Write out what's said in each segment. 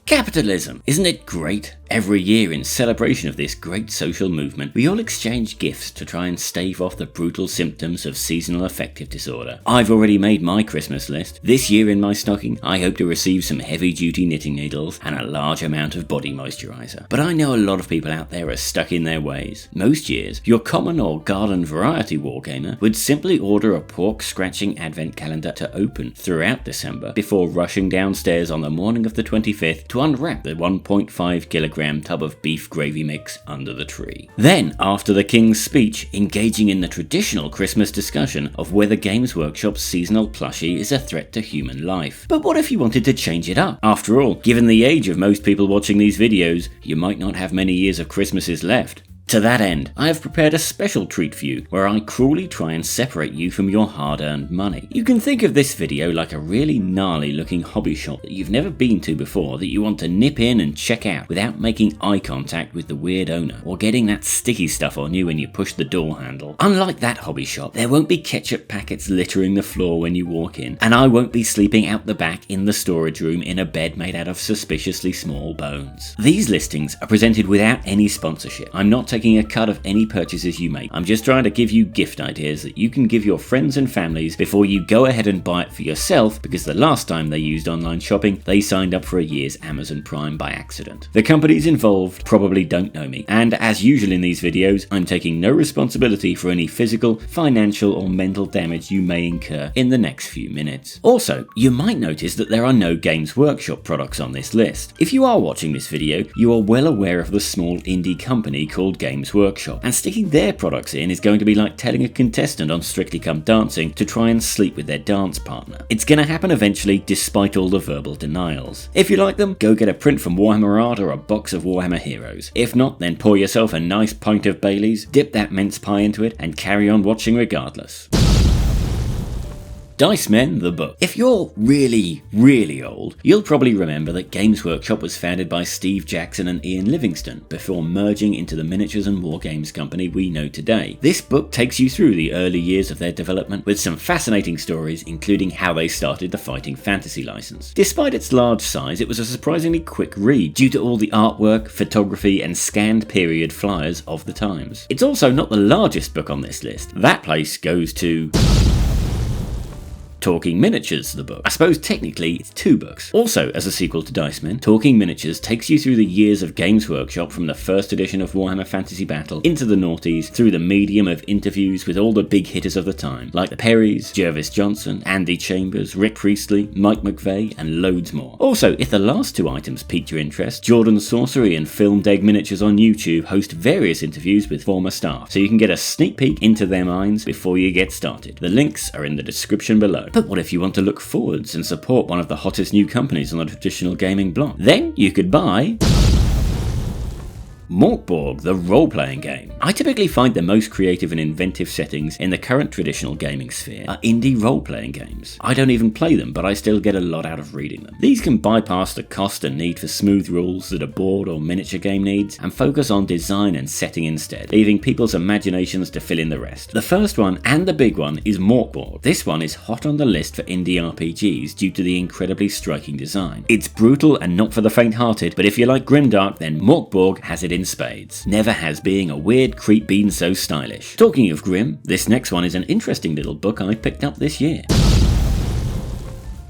Capitalism! Isn't it great? Every year, in celebration of this great social movement, we all exchange gifts to try and stave off the brutal symptoms of seasonal affective disorder. I've already made my Christmas list. This year in my stocking, I hope to receive some heavy-duty knitting needles and a large amount of body moisturiser. But I know a lot of people out there are stuck in their ways. Most years, your common or garden variety wargamer would simply order a pork-scratching advent calendar to open throughout December before rushing downstairs on the morning of the 25th to unwrap the 1.5 kilogram tub of beef gravy mix under the tree. Then, after the King's speech, engaging in the traditional Christmas discussion of whether Games Workshop's seasonal plushie is a threat to human life. But what if you wanted to change it up? After all, given the age of most people watching these videos, you might not have many years of Christmases left. To that end, I have prepared a special treat for you where I cruelly try and separate you from your hard-earned money. You can think of this video like a really gnarly looking hobby shop that you've never been to before that you want to nip in and check out without making eye contact with the weird owner or getting that sticky stuff on you when you push the door handle. Unlike that hobby shop, there won't be ketchup packets littering the floor when you walk in, and I won't be sleeping out the back in the storage room in a bed made out of suspiciously small bones. These listings are presented without any sponsorship. I'm not taking a cut of any purchases you make. I'm just trying to give you gift ideas that you can give your friends and families before you go ahead and buy it for yourself, because the last time they used online shopping, they signed up for a year's Amazon Prime by accident. The companies involved probably don't know me, and as usual in these videos, I'm taking no responsibility for any physical, financial or mental damage you may incur in the next few minutes. Also, you might notice that there are no Games Workshop products on this list. If you are watching this video, you are well aware of the small indie company called Games Workshop, and sticking their products in is going to be like telling a contestant on Strictly Come Dancing to try and sleep with their dance partner. It's going to happen eventually despite all the verbal denials. If you like them, go get a print from Warhammer Art or a box of Warhammer Heroes. If not, then pour yourself a nice pint of Bailey's, dip that mince pie into it, and carry on watching regardless. Dice Men, the book. If you're really, really old, you'll probably remember that Games Workshop was founded by Steve Jackson and Ian Livingstone before merging into the miniatures and wargames company we know today. This book takes you through the early years of their development with some fascinating stories, including how they started the Fighting Fantasy license. Despite its large size, it was a surprisingly quick read due to all the artwork, photography and scanned period flyers of the times. It's also not the largest book on this list. That place goes to Talking Miniatures, the book. I suppose technically it's 2 books. Also, as a sequel to Dice Men, Talking Miniatures takes you through the years of Games Workshop from the first edition of Warhammer Fantasy Battle into the noughties through the medium of interviews with all the big hitters of the time, like the Perrys, Jervis Johnson, Andy Chambers, Rick Priestley, Mike McVeigh, and loads more. Also, if the last 2 items piqued your interest, Jordan Sorcery and Filmed Egg Miniatures on YouTube host various interviews with former staff, so you can get a sneak peek into their minds before you get started. The links are in the description below. But what if you want to look forwards and support one of the hottest new companies on the traditional gaming block? Then you could buy Mork Borg, the role-playing game. I typically find the most creative and inventive settings in the current traditional gaming sphere are indie role-playing games. I don't even play them, but I still get a lot out of reading them. These can bypass the cost and need for smooth rules that a board or miniature game needs, and focus on design and setting instead, leaving people's imaginations to fill in the rest. The first one, and the big one, is Mork Borg. This one is hot on the list for indie RPGs due to the incredibly striking design. It's brutal and not for the faint-hearted, but if you like grimdark, then Mork Borg has it in spades. Never has being a weird creep been so stylish. Talking of grim, this next one is an interesting little book I picked up this year.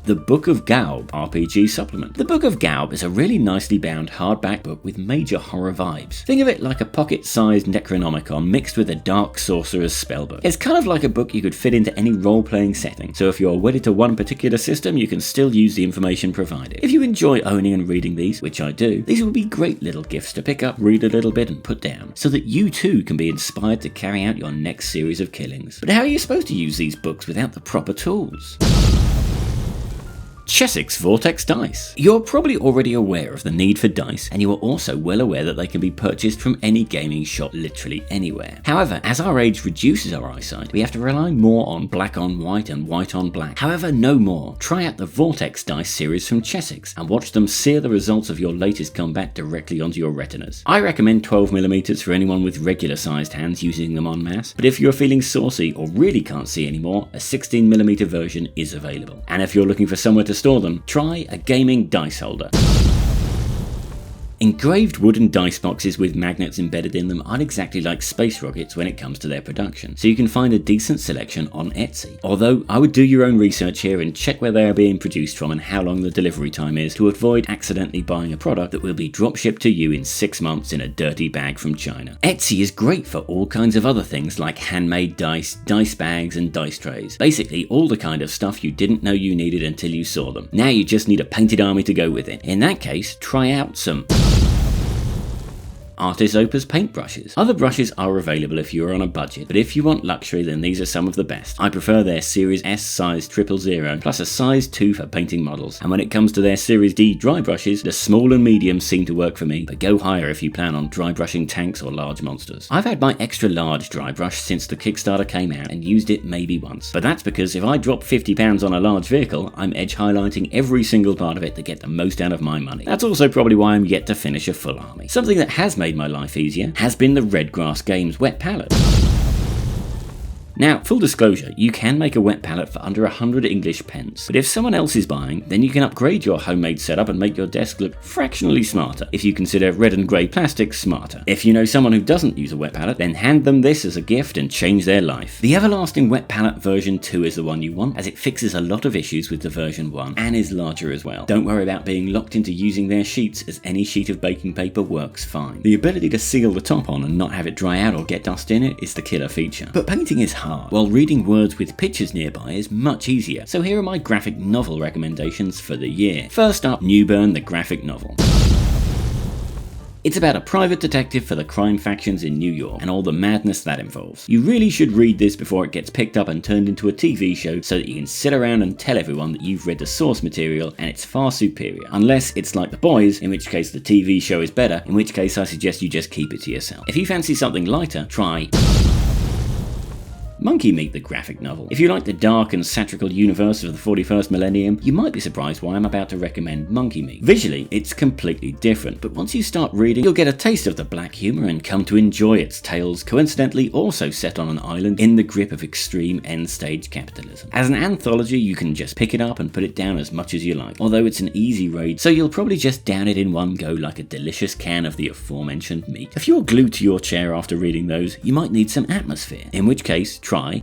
The Book of Gaub RPG supplement. The Book of Gaub is a really nicely bound hardback book with major horror vibes. Think of it like a pocket-sized Necronomicon mixed with a dark sorcerer's spellbook. It's kind of like a book you could fit into any role-playing setting, so if you're wedded to one particular system, you can still use the information provided. If you enjoy owning and reading these, which I do, these will be great little gifts to pick up, read a little bit and put down, so that you too can be inspired to carry out your next series of killings. But how are you supposed to use these books without the proper tools? Chessex Vortex dice. You're probably already aware of the need for dice, and you are also well aware that they can be purchased from any gaming shop literally anywhere. However, as our age reduces our eyesight, we have to rely more on black on white and white on black. However, no more. Try out the Vortex dice series from Chessex and watch them sear the results of your latest combat directly onto your retinas. I recommend 12mm for anyone with regular sized hands using them en masse, but if you're feeling saucy or really can't see anymore, a 16mm version is available. And if you're looking for somewhere to store them, try a gaming dice holder. Engraved wooden dice boxes with magnets embedded in them aren't exactly like space rockets when it comes to their production, so you can find a decent selection on Etsy. Although, I would do your own research here and check where they are being produced from and how long the delivery time is to avoid accidentally buying a product that will be drop-shipped to you in 6 months in a dirty bag from China. Etsy is great for all kinds of other things like handmade dice, dice bags and dice trays. Basically, all the kind of stuff you didn't know you needed until you saw them. Now you just need a painted army to go with it. In that case, try out some Artis Opus paintbrushes. Other brushes are available if you're on a budget, but if you want luxury then these are some of the best. I prefer their Series S size 000 plus a size 2 for painting models, and when it comes to their Series D dry brushes, the small and medium seem to work for me, but go higher if you plan on dry brushing tanks or large monsters. I've had my extra large dry brush since the Kickstarter came out and used it maybe once, but that's because if I drop £50 on a large vehicle, I'm edge highlighting every single part of it to get the most out of my money. That's also probably why I'm yet to finish a full army. Something that has made my life easier has been the Redgrass Games wet palette. Now, full disclosure, you can make a wet palette for under 100 English pence, but if someone else is buying, then you can upgrade your homemade setup and make your desk look fractionally smarter if you consider red and grey plastic smarter. If you know someone who doesn't use a wet palette, then hand them this as a gift and change their life. The Everlasting Wet Palette version 2 is the one you want, as it fixes a lot of issues with the version 1 and is larger as well. Don't worry about being locked into using their sheets, as any sheet of baking paper works fine. The ability to seal the top on and not have it dry out or get dust in it is the killer feature. But painting is hard, while reading words with pictures nearby is much easier, so here are my graphic novel recommendations for the year. First up, Newburn the graphic novel. It's about a private detective for the crime factions in New York and all the madness that involves. You really should read this before it gets picked up and turned into a TV show so that you can sit around and tell everyone that you've read the source material and it's far superior. Unless it's like The Boys, in which case the TV show is better, in which case I suggest you just keep it to yourself. If you fancy something lighter, try Monkey Meat the graphic novel. If you like the dark and satirical universe of the 41st millennium, you might be surprised why I'm about to recommend Monkey Meat. Visually, it's completely different, but once you start reading, you'll get a taste of the black humour and come to enjoy its tales, coincidentally also set on an island in the grip of extreme end-stage capitalism. As an anthology, you can just pick it up and put it down as much as you like, although it's an easy read, so you'll probably just down it in one go like a delicious can of the aforementioned meat. If you're glued to your chair after reading those, you might need some atmosphere, in which case, try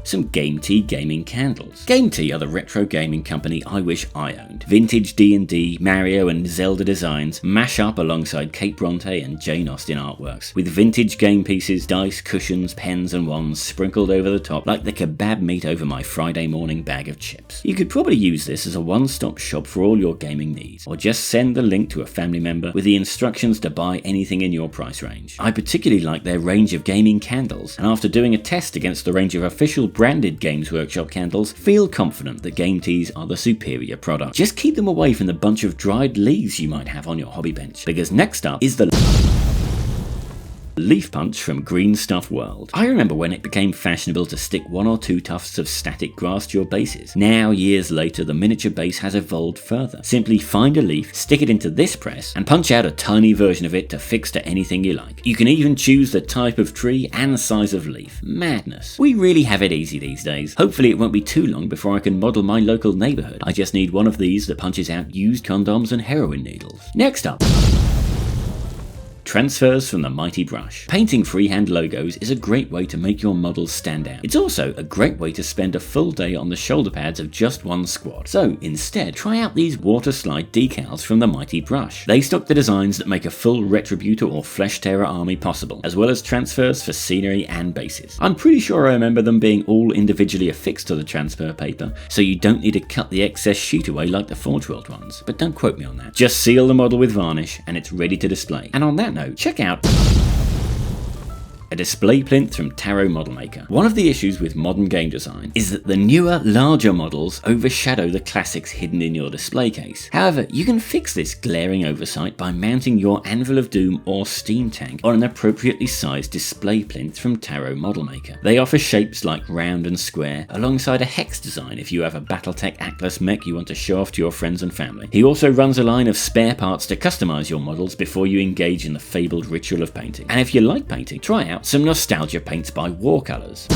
some Gametee gaming candles. Gametee are the retro gaming company I wish I owned. Vintage D&D, Mario and Zelda designs mash up alongside Kate Bronte and Jane Austen artworks, with vintage game pieces, dice, cushions, pens and wands sprinkled over the top like the kebab meat over my Friday morning bag of chips. You could probably use this as a one-stop shop for all your gaming needs, or just send the link to a family member with the instructions to buy anything in your price range. I particularly like their range of gaming candles, and after doing a test against the range of official branded Games Workshop candles, feel confident that Gametees are the superior product. Just keep them away from the bunch of dried leaves you might have on your hobby bench, because next up is the Leaf Punch from Green Stuff World. I remember when it became fashionable to stick 1 or 2 tufts of static grass to your bases. Now, years later, the miniature base has evolved further. Simply find a leaf, stick it into this press, and punch out a tiny version of it to fix to anything you like. You can even choose the type of tree and size of leaf. Madness. We really have it easy these days. Hopefully it won't be too long before I can model my local neighbourhood. I just need one of these that punches out used condoms and heroin needles. Next up, transfers from the mighty brush. Painting freehand logos is a great way to make your models stand out. It's also a great way to spend a full day on the shoulder pads of just one squad. So instead, try out these water slide decals from the mighty brush. They stock the designs that make a full Retributor or Flesh Tearer army possible, as well as transfers for scenery and bases. I'm pretty sure I remember them being all individually affixed to the transfer paper, so you don't need to cut the excess sheet away like the Forge World ones, but don't quote me on that. Just seal the model with varnish and it's ready to display. And on that note, check out a display plinth from Taro Modelmaker. One of the issues with modern game design is that the newer, larger models overshadow the classics hidden in your display case. However, you can fix this glaring oversight by mounting your Anvil of Doom or Steam Tank on an appropriately sized display plinth from Taro Modelmaker. They offer shapes like round and square, alongside a hex design if you have a Battletech Atlas mech you want to show off to your friends and family. He also runs a line of spare parts to customize your models before you engage in the fabled ritual of painting. And if you like painting, try out some nostalgia paints by Warcolours.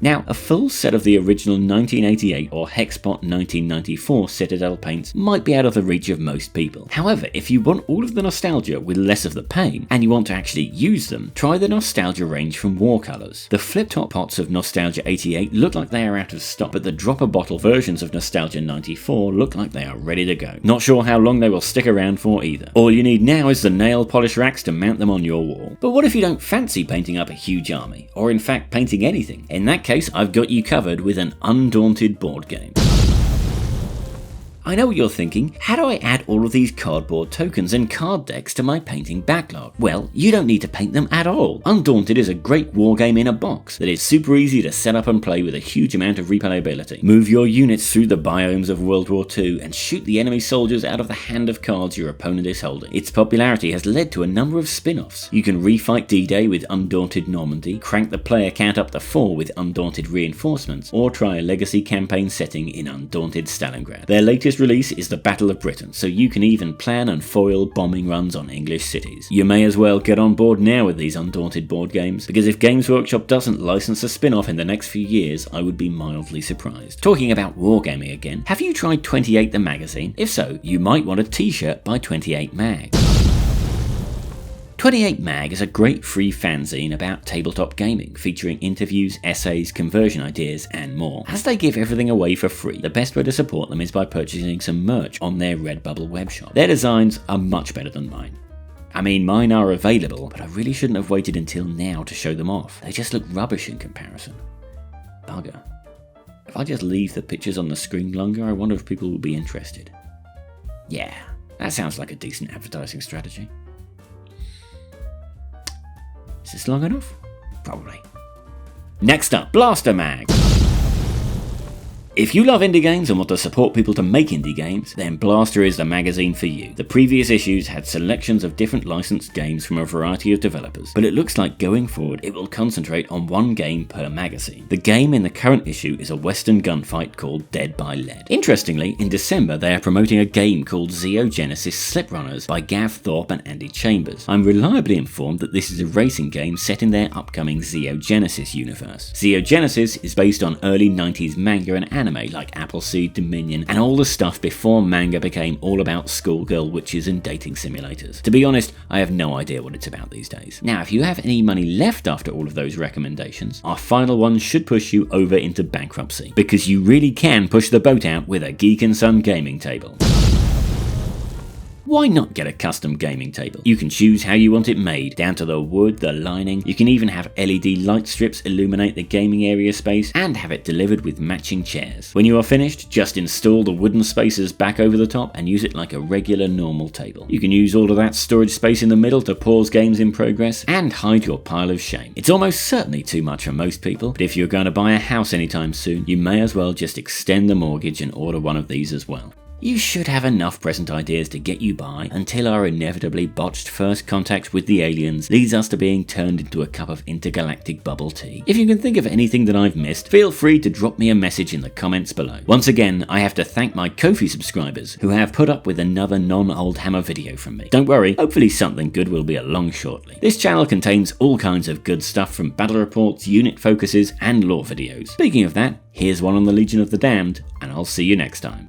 Now, a full set of the original 1988 or Hexbot 1994 Citadel paints might be out of the reach of most people. However, if you want all of the nostalgia with less of the pain, and you want to actually use them, try the Nostalgia range from Warcolours. The flip-top pots of Nostalgia 88 look like they are out of stock, but the dropper bottle versions of Nostalgia 94 look like they are ready to go. Not sure how long they will stick around for either. All you need now is the nail polish racks to mount them on your wall. But what if you don't fancy painting up a huge army, or in fact painting anything? In that case, I've got you covered with an Undaunted board game. I know what you're thinking, how do I add all of these cardboard tokens and card decks to my painting backlog? Well, you don't need to paint them at all. Undaunted is a great wargame in a box that is super easy to set up and play with a huge amount of replayability. Move your units through the biomes of World War II and shoot the enemy soldiers out of the hand of cards your opponent is holding. Its popularity has led to a number of spin-offs. You can refight D-Day with Undaunted Normandy, crank the player count up to 4 with Undaunted Reinforcements, or try a legacy campaign setting in Undaunted Stalingrad. Their latest release is the Battle of Britain, so you can even plan and foil bombing runs on English cities. You may as well get on board now with these Undaunted board games, because if Games Workshop doesn't license a spin-off in the next few years, I would be mildly surprised. Talking about wargaming again, have you tried 28 the magazine? If so, you might want a t-shirt by 28 Mag. 28 Mag is a great free fanzine about tabletop gaming, featuring interviews, essays, conversion ideas, and more. As they give everything away for free, the best way to support them is by purchasing some merch on their Redbubble webshop. Their designs are much better than mine. I mean, mine are available, but I really shouldn't have waited until now to show them off. They just look rubbish in comparison. Bugger. If I just leave the pictures on the screen longer, I wonder if people will be interested. Yeah, that sounds like a decent advertising strategy. Is this long enough? Probably. Next up, Blaster Mag. If you love indie games and want to support people to make indie games, then Blaster is the magazine for you. The previous issues had selections of different licensed games from a variety of developers, but it looks like going forward it will concentrate on one game per magazine. The game in the current issue is a western gunfight called Dead by Lead. Interestingly, in December they are promoting a game called Xeogenesis Sliprunners by Gav Thorpe and Andy Chambers. I'm reliably informed that this is a racing game set in their upcoming Xeogenesis universe. Xeogenesis is based on early 90s manga and anime like Appleseed, Dominion, and all the stuff before manga became all about schoolgirl witches and dating simulators. To be honest, I have no idea what it's about these days. Now, if you have any money left after all of those recommendations, our final one should push you over into bankruptcy, because you really can push the boat out with a Geeknson gaming table. Why not get a custom gaming table? You can choose how you want it made, down to the wood, the lining. You can even have LED light strips illuminate the gaming area space and have it delivered with matching chairs. When you are finished, just install the wooden spacers back over the top and use it like a regular normal table. You can use all of that storage space in the middle to pause games in progress and hide your pile of shame. It's almost certainly too much for most people, but if you're going to buy a house anytime soon, you may as well just extend the mortgage and order one of these as well. You should have enough present ideas to get you by until our inevitably botched first contact with the aliens leads us to being turned into a cup of intergalactic bubble tea. If you can think of anything that I've missed, feel free to drop me a message in the comments below. Once again, I have to thank my Ko-fi subscribers who have put up with another non-Oldhammer video from me. Don't worry, hopefully something good will be along shortly. This channel contains all kinds of good stuff from battle reports, unit focuses, and lore videos. Speaking of that, here's one on the Legion of the Damned, and I'll see you next time.